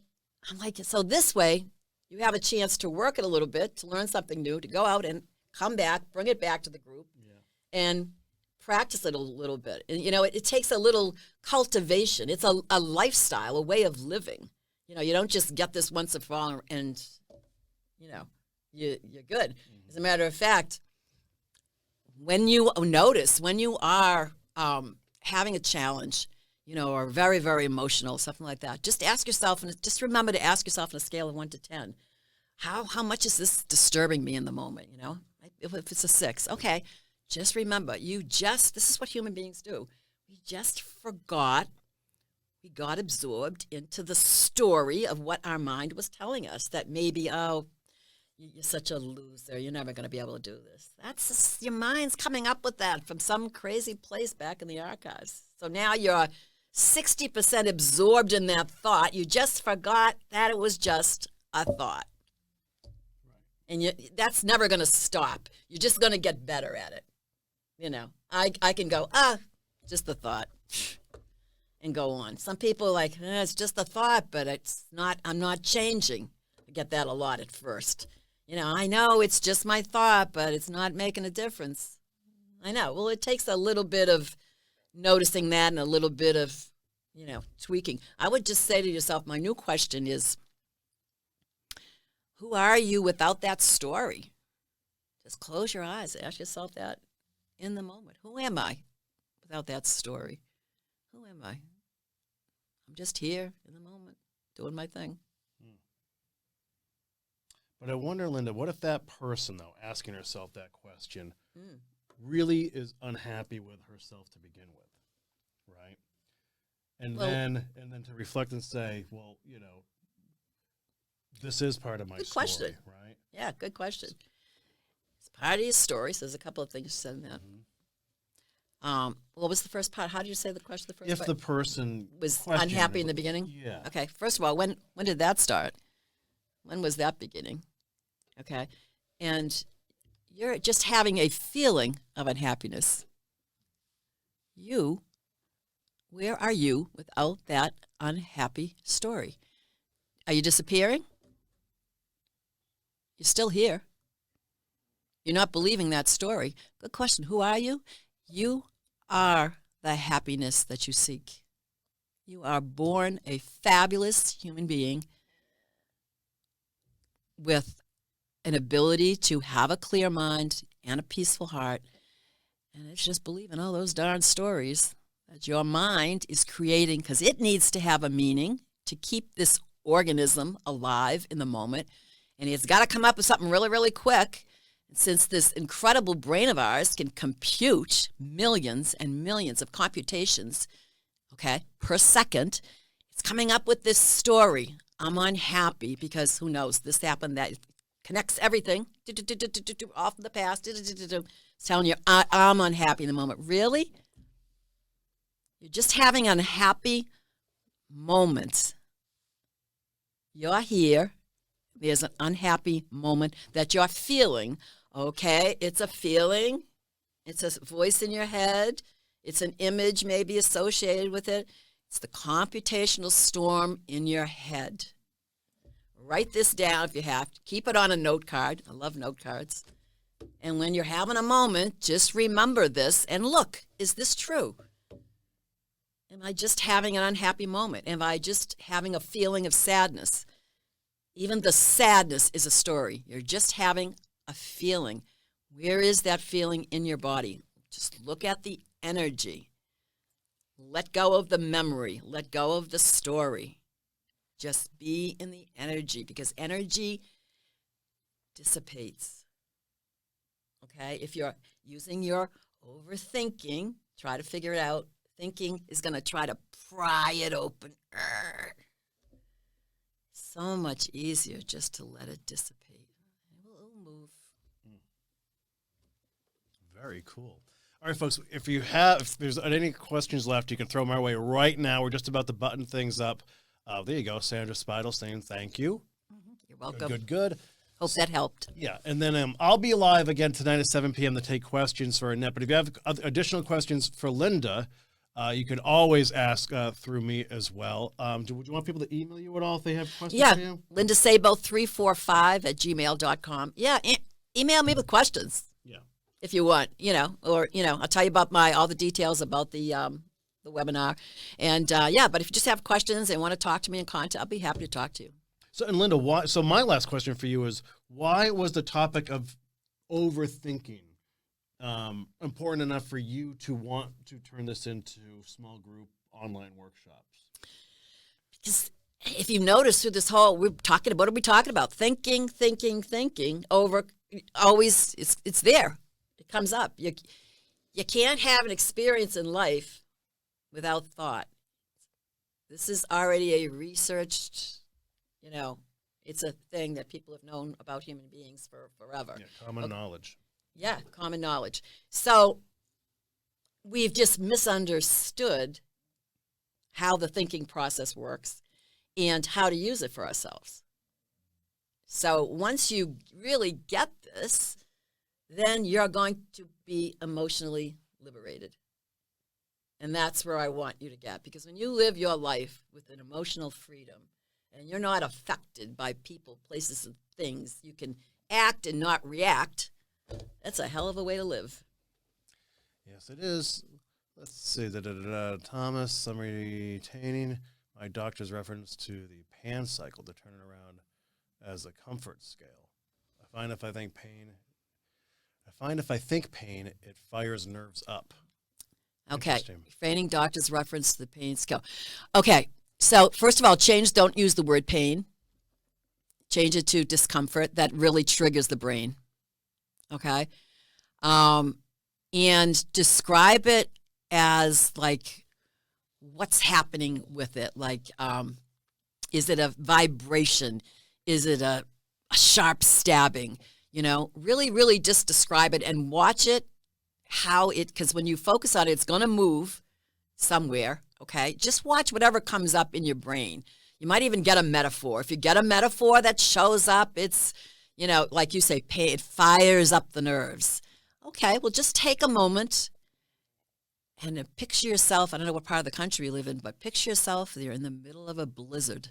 like, so this way, you have a chance to work it a little bit, to learn something new, to go out and come back, bring it back to the group, and practice it a little bit. And, it takes a little cultivation. It's a lifestyle, a way of living. You don't just get this once and for all and, you're good. Mm-hmm. As a matter of fact, when you are having a challenge, or very, very emotional, something like that, just ask yourself, and just remember to ask yourself on a scale of 1 to 10, how much is this disturbing me in the moment, If it's a 6, okay, just remember, this is what human beings do. We just forgot. We got absorbed into the story of what our mind was telling us, that maybe, you're such a loser, you're never going to be able to do this. That's just, your mind's coming up with that from some crazy place back in the archives. So now you're 60% absorbed in that thought. You just forgot that it was just a thought. Right. And that's never going to stop. You're just going to get better at it. I can go, just the thought. and go on. Some people are like, it's just a thought, but it's not, I'm not changing. I get that a lot at first. I know it's just my thought, but it's not making a difference. I know. Well, it takes a little bit of noticing that and a little bit of, tweaking. I would just say to yourself, my new question is, who are you without that story? Just close your eyes. Ask yourself that in the moment. Who am I without that story? Who am I? I'm just here in the moment, doing my thing. But I wonder, Linda, what if that person, though, asking herself that question, really is unhappy with herself to begin with, right? And then to reflect and say, well, this is part of my story, question. Right? Yeah, good question. It's part of your story. So there's a couple of things you said in that. What was the first part? How did you say the question? The first If part? the person was unhappy in the beginning? Yeah. Okay, first of all, when did that start? When was that beginning? Okay, and you're just having a feeling of unhappiness. Where are you without that unhappy story? Are you disappearing? You're still here. You're not believing that story. Good question. Who are you? You are the happiness that you seek. You are born a fabulous human being with an ability to have a clear mind and a peaceful heart. And it's just believing all those darn stories that your mind is creating, because it needs to have a meaning to keep this organism alive in the moment. And it's got to come up with something really, really quick. And since this incredible brain of ours can compute millions and millions of computations, per second, it's coming up with this story. I'm unhappy because who knows, this happened, that connects everything off in the past. It's telling you, I'm unhappy in the moment. Really? You're just having unhappy moments. You're here. There's an unhappy moment that you're feeling. Okay, it's a feeling. It's a voice in your head. It's an image maybe associated with it. It's the computational storm in your head. Write this down if you have to. Keep it on a note card. I love note cards. And when you're having a moment, just remember this and look, is this true? Am I just having an unhappy moment? Am I just having a feeling of sadness? Even the sadness is a story. You're just having a feeling. Where is that feeling in your body? Just look at the energy. Let go of the memory. Let go of the story. Just be in the energy, because energy dissipates. Okay? If you're using your overthinking, try to figure it out. Thinking is going to try to pry it open. So much easier just to let it dissipate. It'll move. Very cool. All right, folks, if there's any questions left, you can throw them our way right now. We're just about to button things up. There you go. Sandra Spidel saying thank you. You're welcome. Good. Hope that helped. Yeah, and then I'll be live again tonight at 7 p.m. to take questions for Annette. But if you have additional questions for Linda, you can always ask through me as well. Would you want people to email you at all if they have questions for you? Linda Szabo 345@gmail.com. Yeah, email me with questions. Yeah. If you want, or I'll tell you about all the details about the webinar. And but if you just have questions and want to talk to me in contact, I'll be happy to talk to you. So, and Linda, so my last question for you is, why was the topic of overthinking important enough for you to want to turn this into small group online workshops? Because if you notice through this whole, what are we talking about? Thinking, over, always, it's there. It comes up. You can't have an experience in life without thought. This is already a researched, it's a thing that people have known about human beings for forever. Yeah, common knowledge. Yeah, common knowledge. So we've just misunderstood how the thinking process works and how to use it for ourselves. So once you really get this, then you're going to be emotionally liberated. And that's where I want you to get. Because when you live your life with an emotional freedom and you're not affected by people, places, and things, you can act and not react. That's a hell of a way to live. Yes, it is. Let's see. Thomas, I'm retaining my doctor's reference to the pan cycle to turn it around as a comfort scale. I find if I think pain, it fires nerves up. Okay. Training doctor's reference to the pain scale. Okay. So first of all, don't use the word pain. Change it to discomfort. That really triggers the brain. Okay. And describe it as like what's happening with it. Like, is it a vibration? Is it a sharp stabbing? Really, really just describe it and watch it, because when you focus on it, it's going to move somewhere, okay? Just watch whatever comes up in your brain. You might even get a metaphor. If you get a metaphor that shows up, it's, like you say, pain, it fires up the nerves. Okay, well, just take a moment and picture yourself. I don't know what part of the country you live in, but picture yourself, you're in the middle of a blizzard.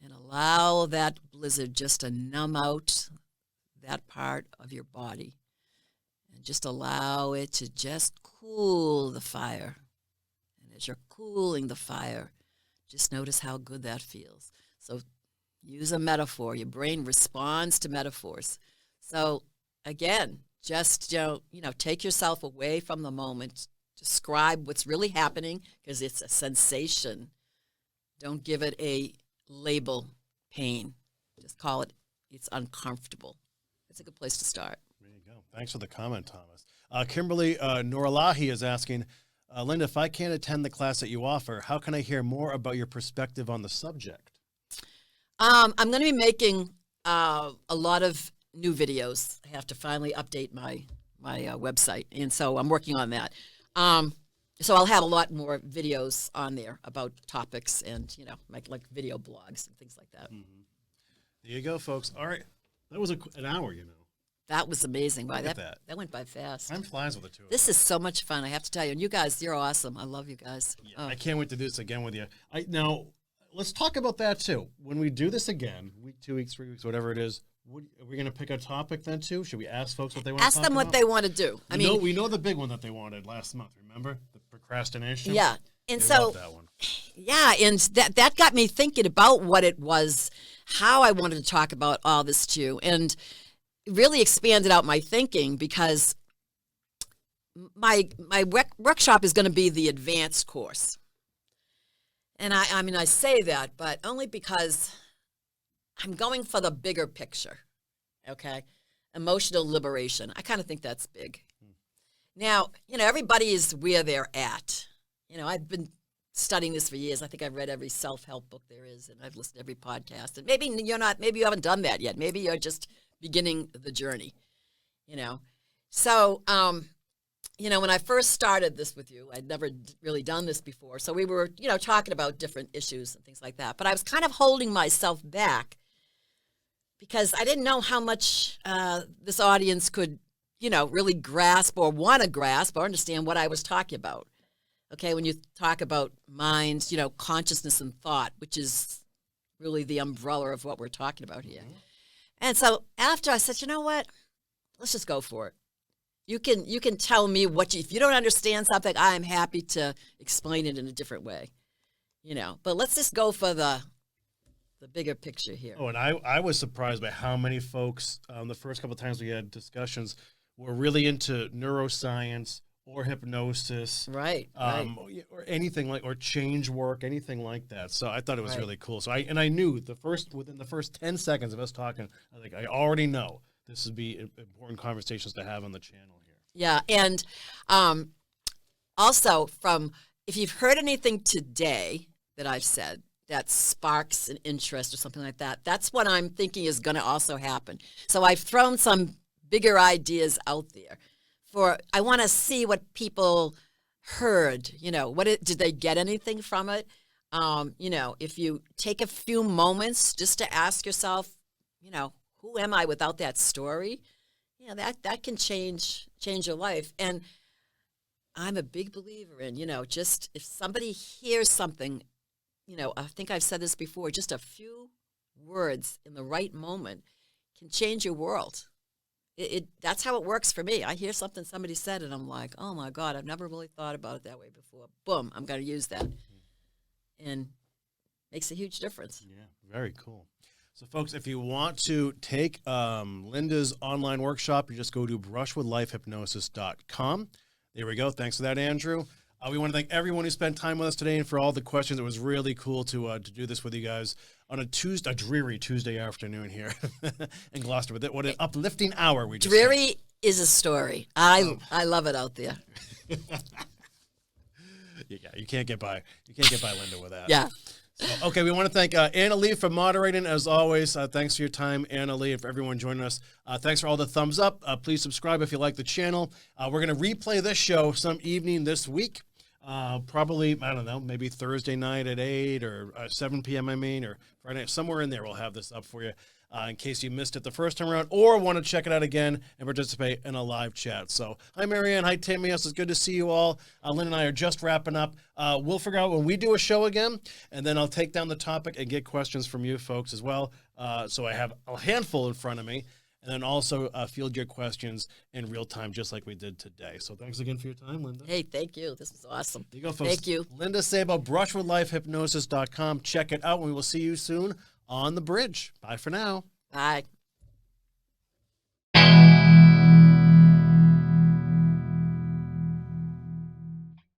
And allow that blizzard just to numb out that part of your body. And just allow it to just cool the fire. And as you're cooling the fire, just notice how good that feels. So use a metaphor. Your brain responds to metaphors. So again, just take yourself away from the moment. Describe what's really happening, because it's a sensation. Don't give it a label, pain. Just call it, it's uncomfortable. It's a good place to start. There you go. Thanks for the comment, Thomas. Kimberly Noralahi is asking, Linda, if I can't attend the class that you offer, how can I hear more about your perspective on the subject? I'm going to be making a lot of new videos. I have to finally update my website, and so I'm working on that. So I'll have a lot more videos on there about topics and, like video blogs and things like that. Mm-hmm. There you go, folks. All right. That was an hour, That was amazing. Wow, that went by fast. Time flies with the two of This is so much fun, I have to tell you. And you guys, you're awesome. I love you guys. Yeah, I can't wait to do this again with you. Now, let's talk about that, too. When we do this again, week, 2 weeks, 3 weeks, whatever it is, are we going to pick a topic then, too? Should we ask folks what they want to talk about? Ask them what they want to do. We know the big one that they wanted last month, remember? The procrastination? Yeah. And they so, love that one. Yeah, and that got me thinking about what it was, how I wanted to talk about all this, too. And really expanded out my thinking, because my workshop is going to be the advanced course. And I say that, but only because I'm going for the bigger picture, okay? Emotional liberation. I kind of think that's big. Now, everybody is where they're at. I've been studying this for years. I think I've read every self-help book there is, and I've listened to every podcast. And maybe you haven't done that yet. Maybe you're just beginning the journey, So, when I first started this with you, I'd never really done this before. So we were, talking about different issues and things like that. But I was kind of holding myself back because I didn't know how much this audience could, really grasp or want to grasp or understand what I was talking about. Okay, when you talk about mind, consciousness and thought, which is really the umbrella of what we're talking about here. Mm-hmm. And so after I said, you know what, let's just go for it. You can tell me if you don't understand something, I am happy to explain it in a different way, But let's just go for the bigger picture here. Oh, and I was surprised by how many folks the first couple of times we had discussions were really into neuroscience or hypnosis, right? Or anything or change work, anything like that. So I thought it was really cool. So I knew within the first 10 seconds of us talking, I already know this would be important conversations to have on the channel here. Yeah, and also if you've heard anything today that I've said that sparks an interest or something like that, that's what I'm thinking is going to also happen. So I've thrown some bigger ideas out there. I want to see what people heard, did they get anything from it? If you take a few moments just to ask yourself, who am I without that story? That can change your life. And I'm a big believer in, just if somebody hears something, I think I've said this before, just a few words in the right moment can change your world. That's how it works for me. I hear something somebody said, and I'm like, oh, my God, I've never really thought about it that way before. Boom, I'm going to use that. And makes a huge difference. Yeah, very cool. So, folks, if you want to take Linda's online workshop, you just go to brushwithlifehypnosis.com. There we go. Thanks for that, Andrew. We want to thank everyone who spent time with us today and for all the questions. It was really cool to do this with you guys on a dreary Tuesday afternoon here in Gloucester. What an uplifting hour we just Dreary had. is a story. I love it out there. Yeah, you can't get by. You can't get by Linda with that. Yeah. So, okay, we want to thank Anna Lee for moderating, as always. Thanks for your time, Anna Lee, and for everyone joining us. Thanks for all the thumbs up. Please subscribe if you like the channel. We're going to replay this show some evening this week. Probably, I don't know, maybe Thursday night at 8 or 7 p.m., or Friday, somewhere in there we'll have this up for you in case you missed it the first time around or want to check it out again and participate in a live chat. So, hi, Marianne. Hi, Tammy. It's good to see you all. Lynn and I are just wrapping up. We'll figure out when we do a show again, and then I'll take down the topic and get questions from you folks as well. So I have a handful in front of me. And then also field your questions in real time, just like we did today. So thanks again for your time, Linda. Hey, thank you. This was awesome. There you go, folks. Thank you. Linda Szabo, brushwithlifehypnosis.com. Check it out, and we will see you soon on the bridge. Bye for now. Bye.